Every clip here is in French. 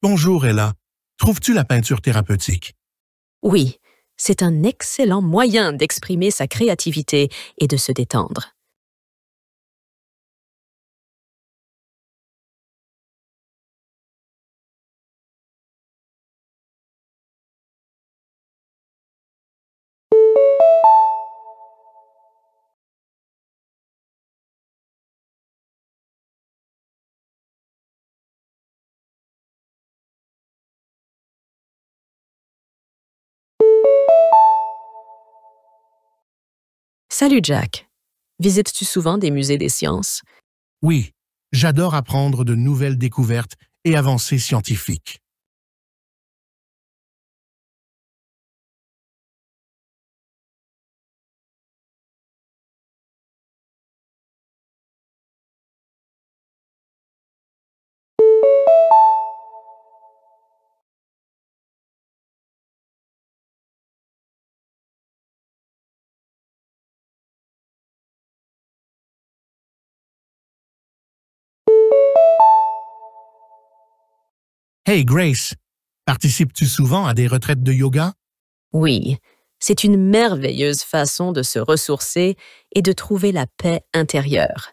Bonjour Ella, trouves-tu la peinture thérapeutique? Oui, c'est un excellent moyen d'exprimer sa créativité et de se détendre. Salut Jack. Visites-tu souvent des musées des sciences? Oui, j'adore apprendre de nouvelles découvertes et avancées scientifiques. Hey Grace, participes-tu souvent à des retraites de yoga? Oui, c'est une merveilleuse façon de se ressourcer et de trouver la paix intérieure.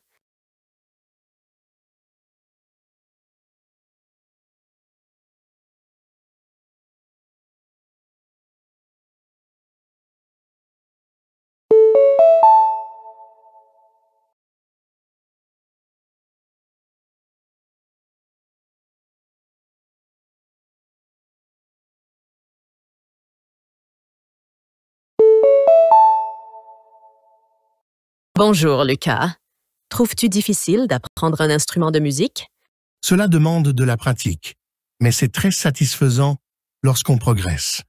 Bonjour Lucas. Trouves-tu difficile d'apprendre un instrument de musique? Cela demande de la pratique, mais c'est très satisfaisant lorsqu'on progresse.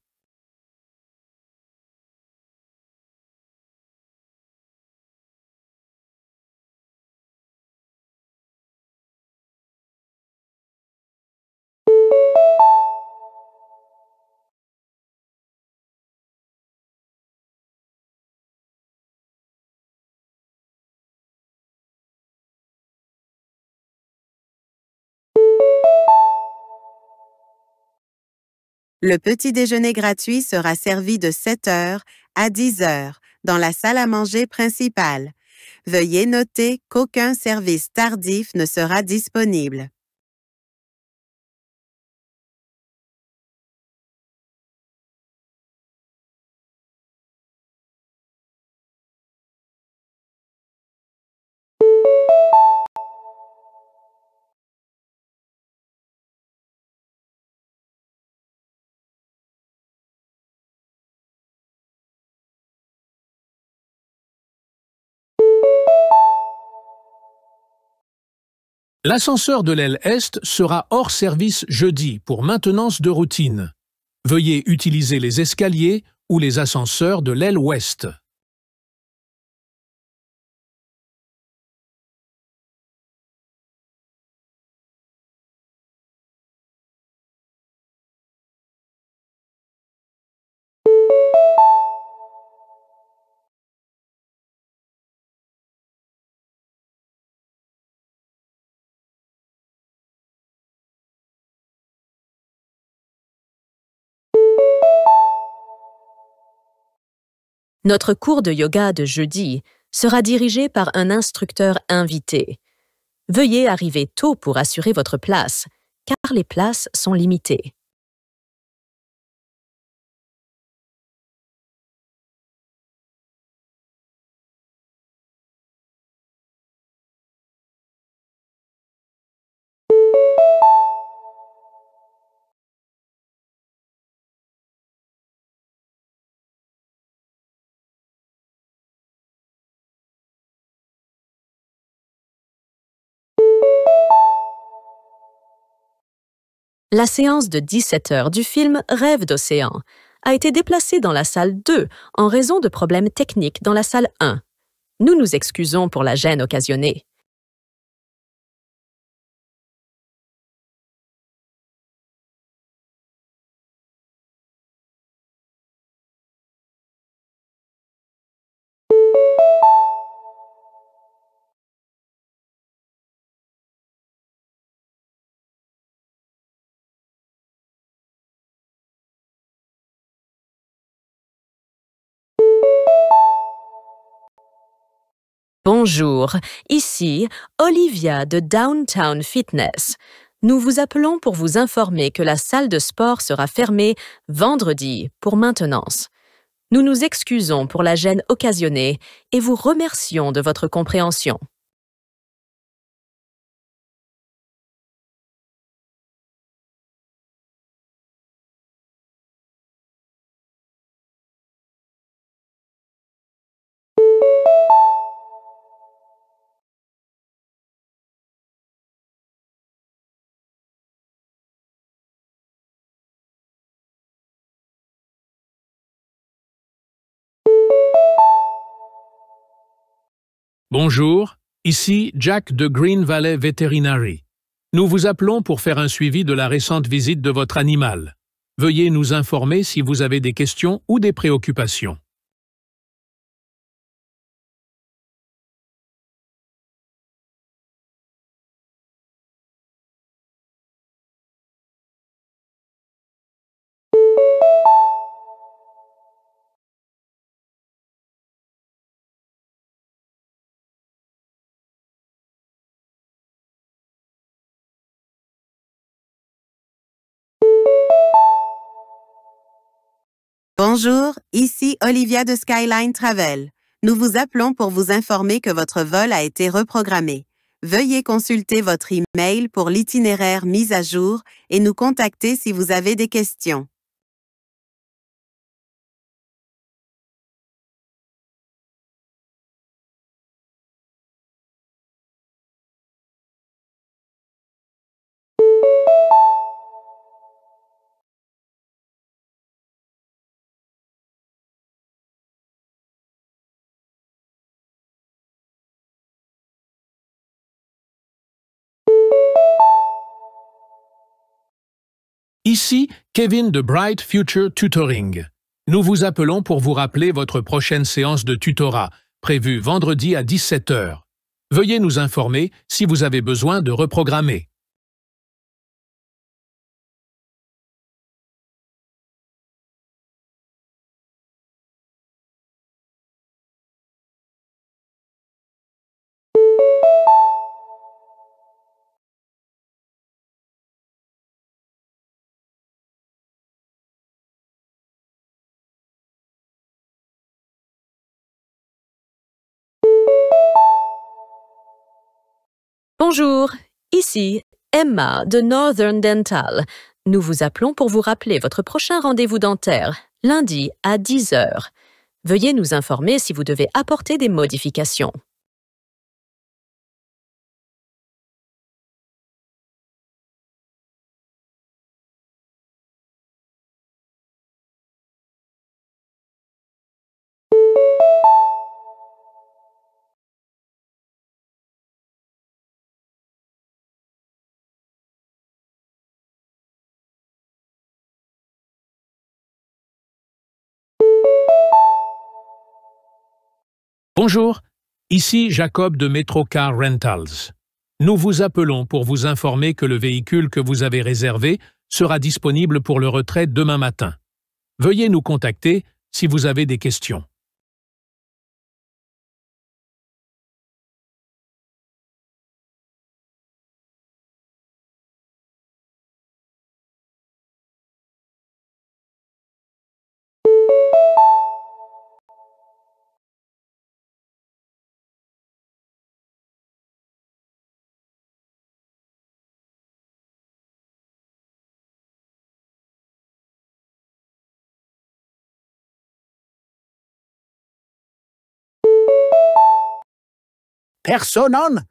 Le petit déjeuner gratuit sera servi de 7 heures à 10 heures dans la salle à manger principale. Veuillez noter qu'aucun service tardif ne sera disponible. L'ascenseur de l'aile Est sera hors service jeudi pour maintenance de routine. Veuillez utiliser les escaliers ou les ascenseurs de l'aile Ouest. Notre cours de yoga de jeudi sera dirigé par un instructeur invité. Veuillez arriver tôt pour assurer votre place, car les places sont limitées. La séance de 17 heures du film Rêve d'océan a été déplacée dans la salle 2 en raison de problèmes techniques dans la salle 1. Nous nous excusons pour la gêne occasionnée. Bonjour, ici Olivia de Downtown Fitness. Nous vous appelons pour vous informer que la salle de sport sera fermée vendredi pour maintenance. Nous nous excusons pour la gêne occasionnée et vous remercions de votre compréhension. Bonjour, ici Jack de Green Valley Veterinary. Nous vous appelons pour faire un suivi de la récente visite de votre animal. Veuillez nous informer si vous avez des questions ou des préoccupations. Bonjour, ici Olivia de Skyline Travel. Nous vous appelons pour vous informer que votre vol a été reprogrammé. Veuillez consulter votre email pour l'itinéraire mis à jour et nous contacter si vous avez des questions. Ici Kevin de Bright Future Tutoring. Nous vous appelons pour vous rappeler votre prochaine séance de tutorat, prévue vendredi à 17 heures. Veuillez nous informer si vous avez besoin de reprogrammer. Bonjour, ici Emma de Northern Dental. Nous vous appelons pour vous rappeler votre prochain rendez-vous dentaire, lundi à 10 heures. Veuillez nous informer si vous devez apporter des modifications. Bonjour, ici Jacob de Metrocar Rentals. Nous vous appelons pour vous informer que le véhicule que vous avez réservé sera disponible pour le retrait demain matin. Veuillez nous contacter si vous avez des questions. Personne.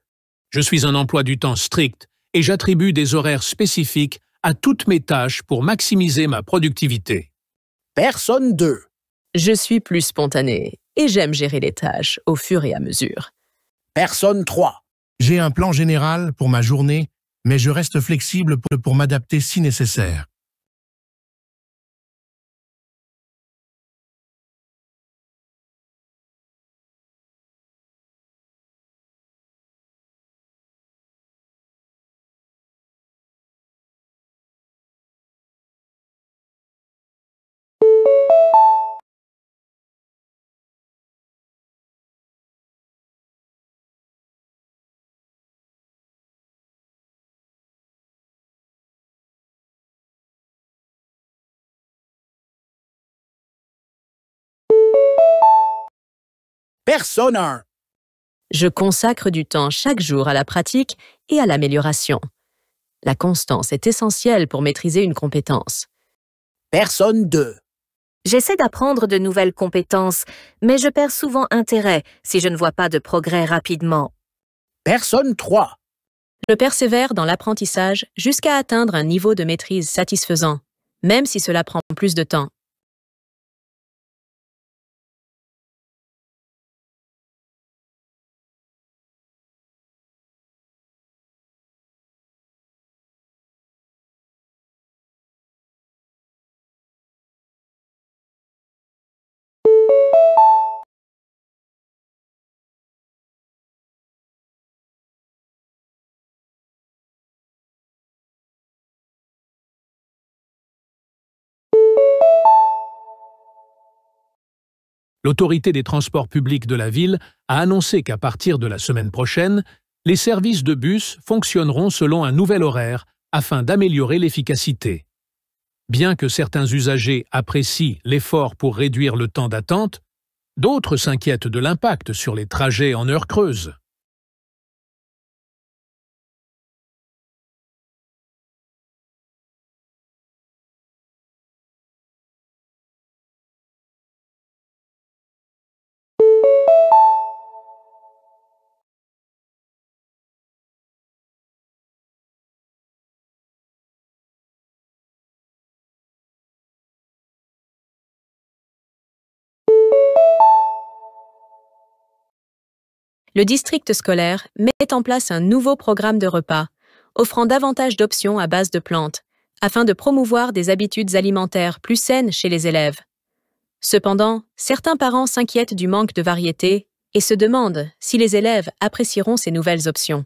Je suis un emploi du temps strict et j'attribue des horaires spécifiques à toutes mes tâches pour maximiser ma productivité. Personne 2. Je suis plus spontané et j'aime gérer les tâches au fur et à mesure. Personne 3. J'ai un plan général pour ma journée, mais je reste flexible pour m'adapter si nécessaire. Personne 1. Je consacre du temps chaque jour à la pratique et à l'amélioration. La constance est essentielle pour maîtriser une compétence. Personne 2. J'essaie d'apprendre de nouvelles compétences, mais je perds souvent intérêt si je ne vois pas de progrès rapidement. Personne 3. Je persévère dans l'apprentissage jusqu'à atteindre un niveau de maîtrise satisfaisant, même si cela prend plus de temps. L'autorité des transports publics de la ville a annoncé qu'à partir de la semaine prochaine, les services de bus fonctionneront selon un nouvel horaire afin d'améliorer l'efficacité. Bien que certains usagers apprécient l'effort pour réduire le temps d'attente, d'autres s'inquiètent de l'impact sur les trajets en heures creuses. Le district scolaire met en place un nouveau programme de repas, offrant davantage d'options à base de plantes, afin de promouvoir des habitudes alimentaires plus saines chez les élèves. Cependant, certains parents s'inquiètent du manque de variété et se demandent si les élèves apprécieront ces nouvelles options.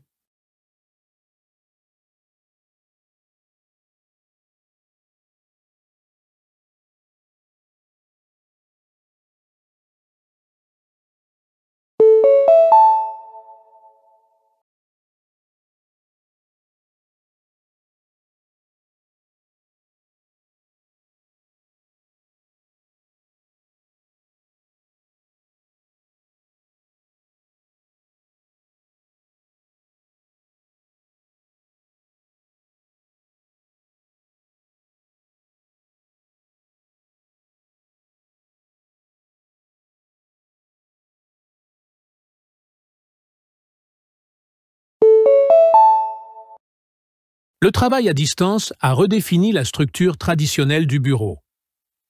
Le travail à distance a redéfini la structure traditionnelle du bureau.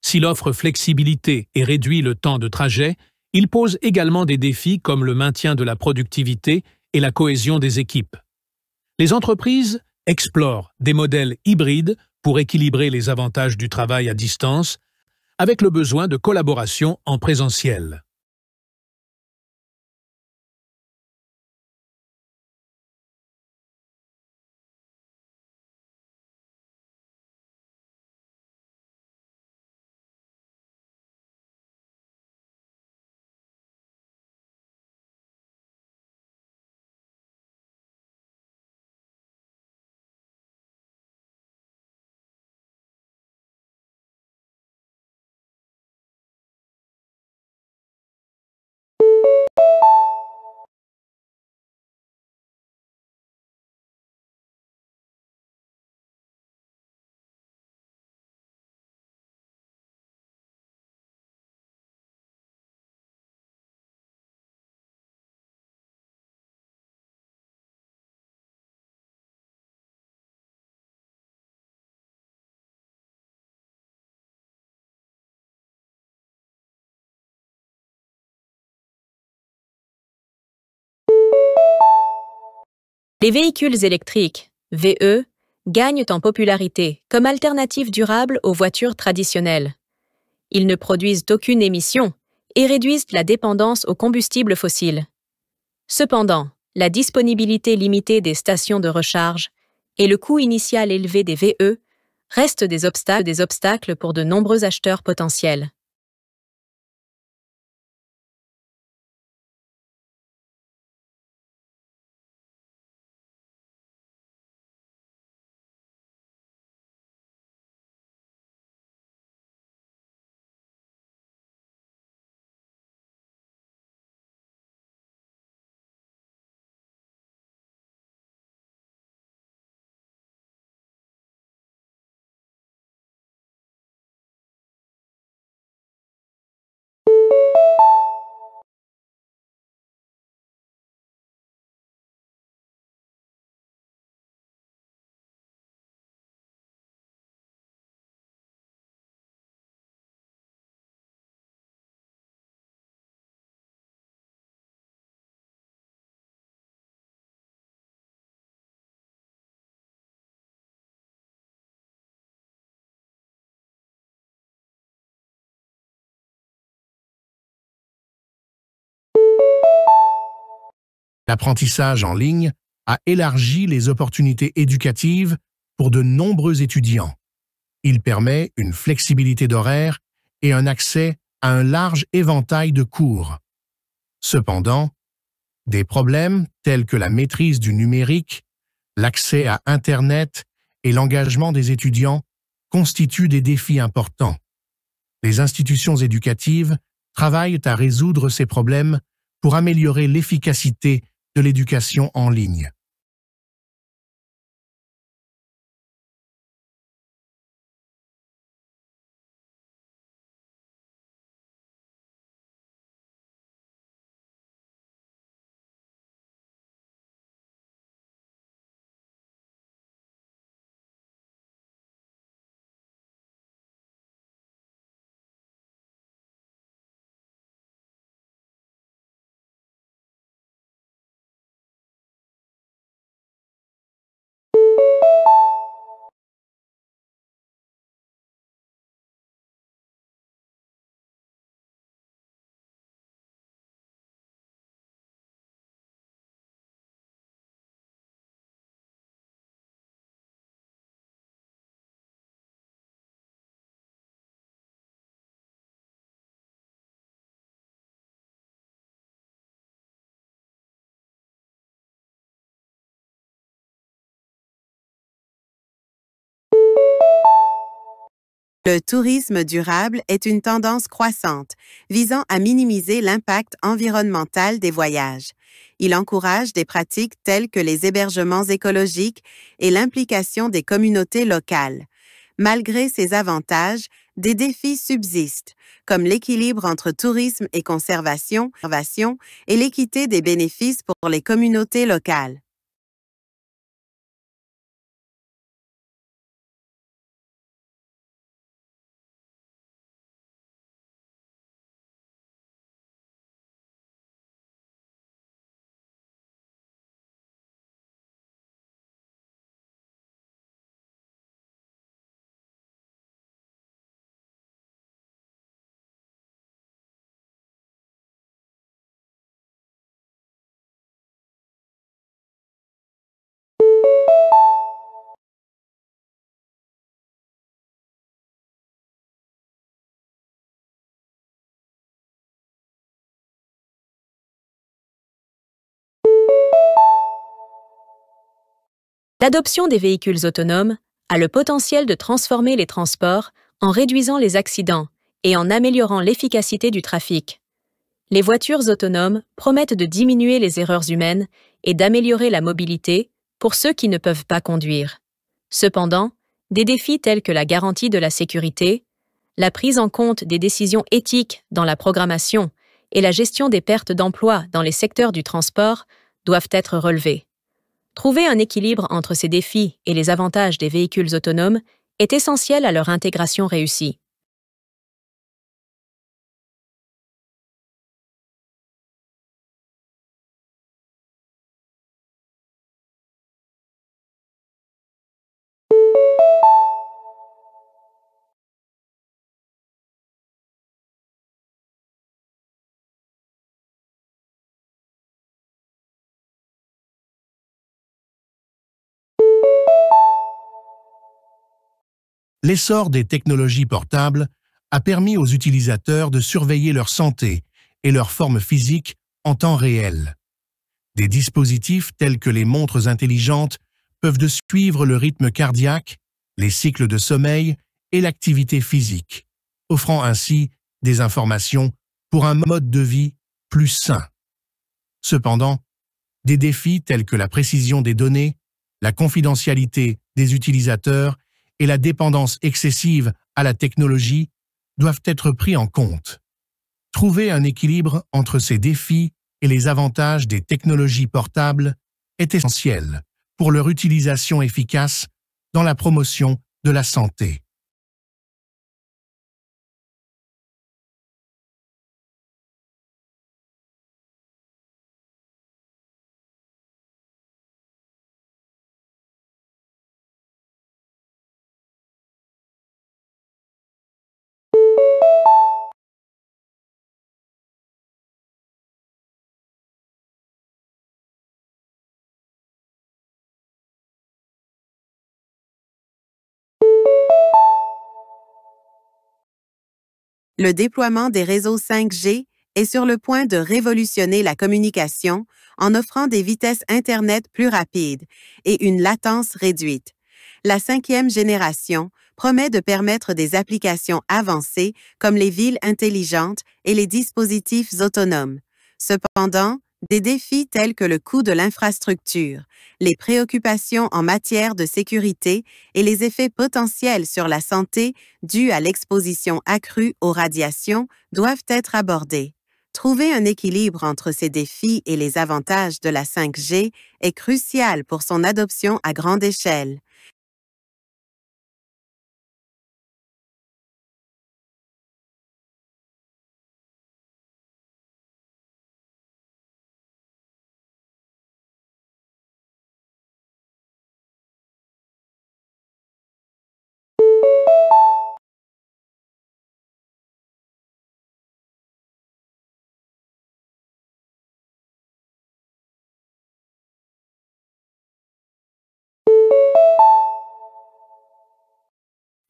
S'il offre flexibilité et réduit le temps de trajet, il pose également des défis comme le maintien de la productivité et la cohésion des équipes. Les entreprises explorent des modèles hybrides pour équilibrer les avantages du travail à distance avec le besoin de collaboration en présentiel. Les véhicules électriques, VE, gagnent en popularité comme alternative durable aux voitures traditionnelles. Ils ne produisent aucune émission et réduisent la dépendance aux combustibles fossiles. Cependant, la disponibilité limitée des stations de recharge et le coût initial élevé des VE restent des obstacles pour de nombreux acheteurs potentiels. L'apprentissage en ligne a élargi les opportunités éducatives pour de nombreux étudiants. Il permet une flexibilité d'horaire et un accès à un large éventail de cours. Cependant, des problèmes tels que la maîtrise du numérique, l'accès à Internet et l'engagement des étudiants constituent des défis importants. Les institutions éducatives travaillent à résoudre ces problèmes pour améliorer l'efficacité de l'éducation en ligne. Le tourisme durable est une tendance croissante visant à minimiser l'impact environnemental des voyages. Il encourage des pratiques telles que les hébergements écologiques et l'implication des communautés locales. Malgré ces avantages, des défis subsistent, comme l'équilibre entre tourisme et conservation et l'équité des bénéfices pour les communautés locales. L'adoption des véhicules autonomes a le potentiel de transformer les transports en réduisant les accidents et en améliorant l'efficacité du trafic. Les voitures autonomes promettent de diminuer les erreurs humaines et d'améliorer la mobilité pour ceux qui ne peuvent pas conduire. Cependant, des défis tels que la garantie de la sécurité, la prise en compte des décisions éthiques dans la programmation et la gestion des pertes d'emplois dans les secteurs du transport doivent être relevés. Trouver un équilibre entre ces défis et les avantages des véhicules autonomes est essentiel à leur intégration réussie. L'essor des technologies portables a permis aux utilisateurs de surveiller leur santé et leur forme physique en temps réel. Des dispositifs tels que les montres intelligentes peuvent de suivre le rythme cardiaque, les cycles de sommeil et l'activité physique, offrant ainsi des informations pour un mode de vie plus sain. Cependant, des défis tels que la précision des données, la confidentialité des utilisateurs et la dépendance excessive à la technologie doivent être pris en compte. Trouver un équilibre entre ces défis et les avantages des technologies portables est essentiel pour leur utilisation efficace dans la promotion de la santé. Le déploiement des réseaux 5G est sur le point de révolutionner la communication en offrant des vitesses Internet plus rapides et une latence réduite. La 5e génération promet de permettre des applications avancées comme les villes intelligentes et les dispositifs autonomes. Cependant, des défis tels que le coût de l'infrastructure, les préoccupations en matière de sécurité et les effets potentiels sur la santé dus à l'exposition accrue aux radiations doivent être abordés. Trouver un équilibre entre ces défis et les avantages de la 5G est crucial pour son adoption à grande échelle.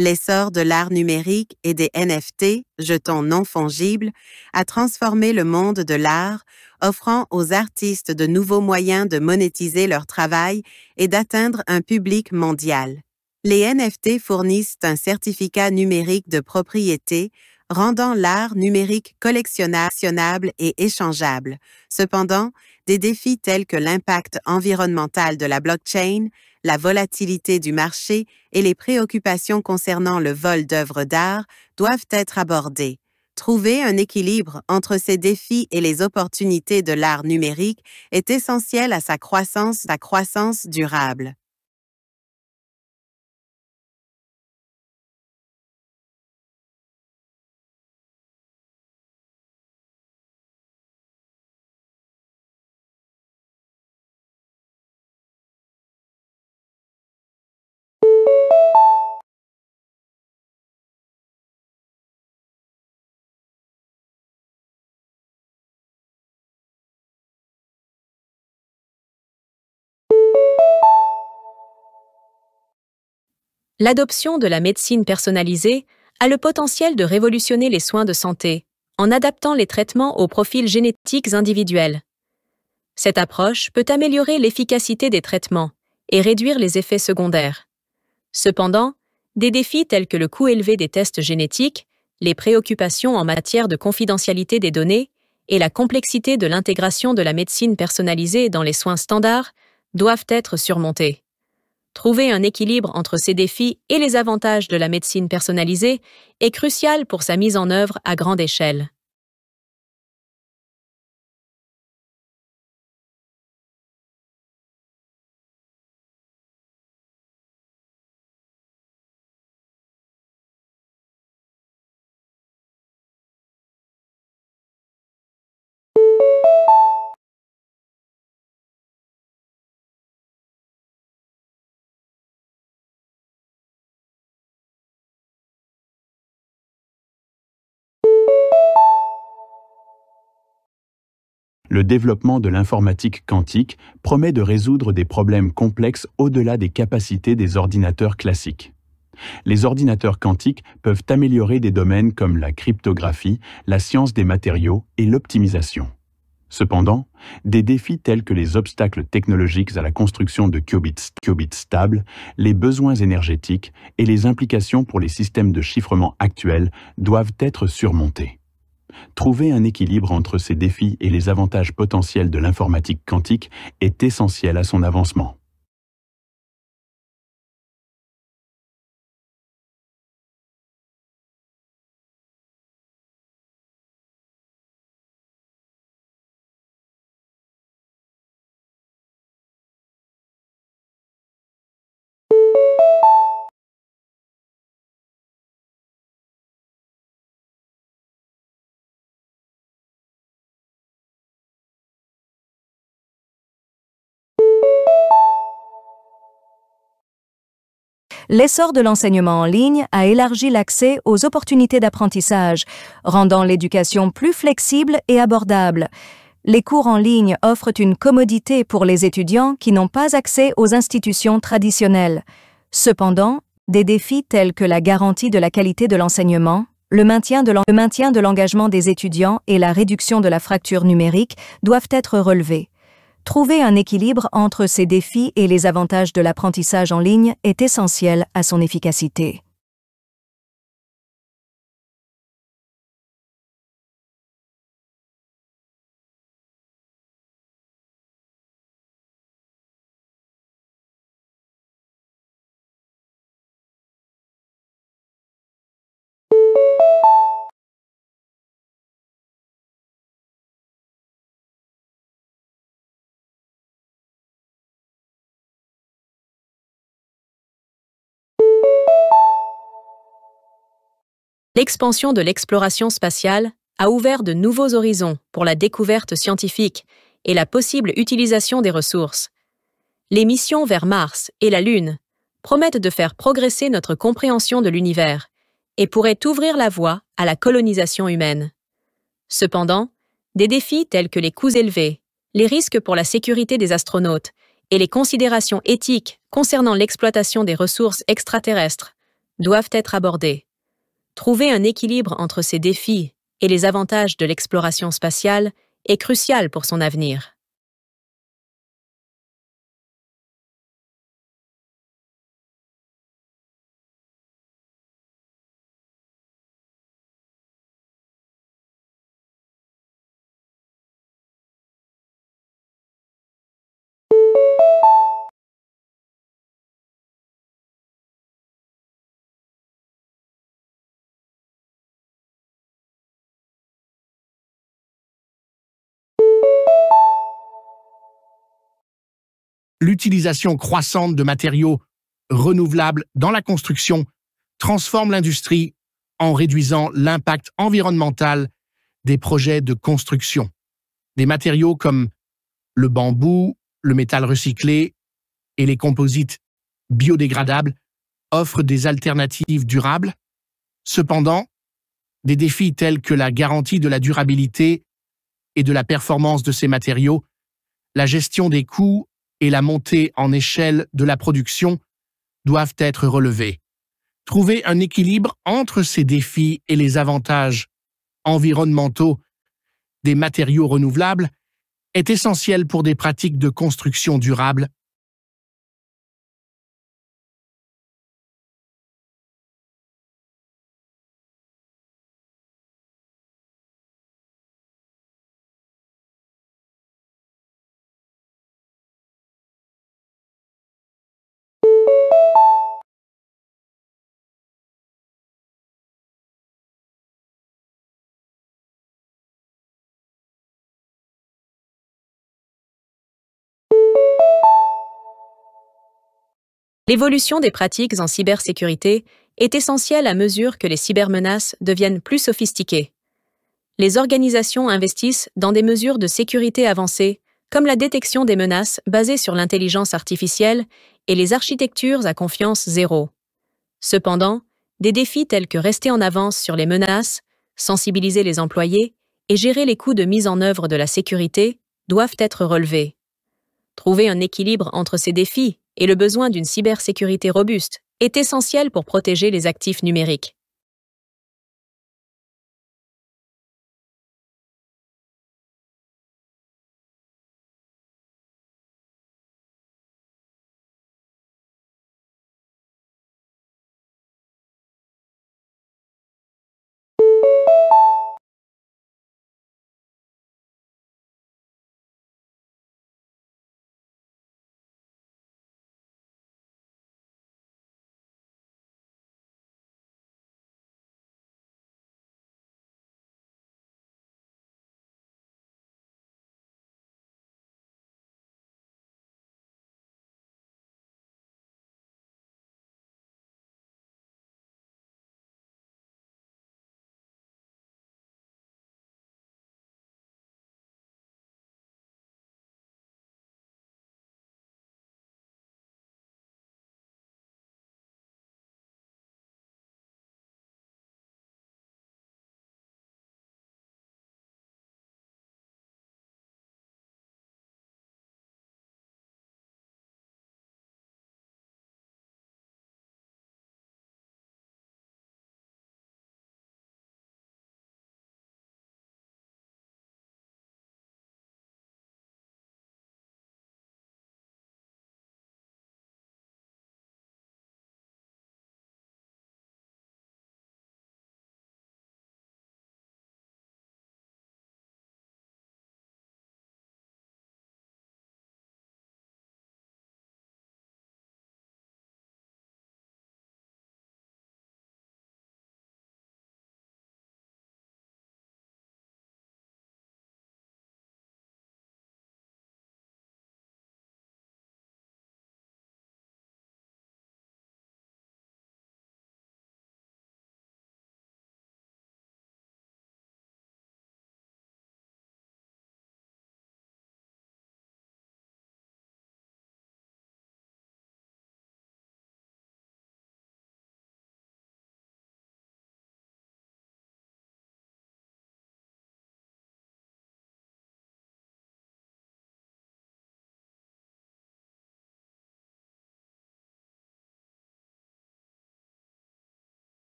L'essor de l'art numérique et des NFT, jetons non fongibles, a transformé le monde de l'art, offrant aux artistes de nouveaux moyens de monétiser leur travail et d'atteindre un public mondial. Les NFT fournissent un certificat numérique de propriété, rendant l'art numérique collectionnable et échangeable. Cependant, des défis tels que l'impact environnemental de la blockchain, la volatilité du marché et les préoccupations concernant le vol d'œuvres d'art doivent être abordés. Trouver un équilibre entre ces défis et les opportunités de l'art numérique est essentiel à sa croissance durable. L'adoption de la médecine personnalisée a le potentiel de révolutionner les soins de santé en adaptant les traitements aux profils génétiques individuels. Cette approche peut améliorer l'efficacité des traitements et réduire les effets secondaires. Cependant, des défis tels que le coût élevé des tests génétiques, les préoccupations en matière de confidentialité des données et la complexité de l'intégration de la médecine personnalisée dans les soins standards doivent être surmontés. Trouver un équilibre entre ces défis et les avantages de la médecine personnalisée est crucial pour sa mise en œuvre à grande échelle. Le développement de l'informatique quantique promet de résoudre des problèmes complexes au-delà des capacités des ordinateurs classiques. Les ordinateurs quantiques peuvent améliorer des domaines comme la cryptographie, la science des matériaux et l'optimisation. Cependant, des défis tels que les obstacles technologiques à la construction de qubits stables, les besoins énergétiques et les implications pour les systèmes de chiffrement actuels doivent être surmontés. Trouver un équilibre entre ces défis et les avantages potentiels de l'informatique quantique est essentiel à son avancement. L'essor de l'enseignement en ligne a élargi l'accès aux opportunités d'apprentissage, rendant l'éducation plus flexible et abordable. Les cours en ligne offrent une commodité pour les étudiants qui n'ont pas accès aux institutions traditionnelles. Cependant, des défis tels que la garantie de la qualité de l'enseignement, le maintien de l'engagement des étudiants et la réduction de la fracture numérique doivent être relevés. Trouver un équilibre entre ces défis et les avantages de l'apprentissage en ligne est essentiel à son efficacité. L'expansion de l'exploration spatiale a ouvert de nouveaux horizons pour la découverte scientifique et la possible utilisation des ressources. Les missions vers Mars et la Lune promettent de faire progresser notre compréhension de l'univers et pourraient ouvrir la voie à la colonisation humaine. Cependant, des défis tels que les coûts élevés, les risques pour la sécurité des astronautes et les considérations éthiques concernant l'exploitation des ressources extraterrestres doivent être abordés. Trouver un équilibre entre ces défis et les avantages de l'exploration spatiale est crucial pour son avenir. L'utilisation croissante de matériaux renouvelables dans la construction transforme l'industrie en réduisant l'impact environnemental des projets de construction. Des matériaux comme le bambou, le métal recyclé et les composites biodégradables offrent des alternatives durables. Cependant, des défis tels que la garantie de la durabilité et de la performance de ces matériaux, la gestion des coûts et la montée en échelle de la production doivent être relevés. Trouver un équilibre entre ces défis et les avantages environnementaux des matériaux renouvelables est essentiel pour des pratiques de construction durable. L'évolution des pratiques en cybersécurité est essentielle à mesure que les cybermenaces deviennent plus sophistiquées. Les organisations investissent dans des mesures de sécurité avancées, comme la détection des menaces basées sur l'intelligence artificielle et les architectures à confiance zéro. Cependant, des défis tels que rester en avance sur les menaces, sensibiliser les employés et gérer les coûts de mise en œuvre de la sécurité doivent être relevés. Trouver un équilibre entre ces défis et le besoin d'une cybersécurité robuste est essentiel pour protéger les actifs numériques.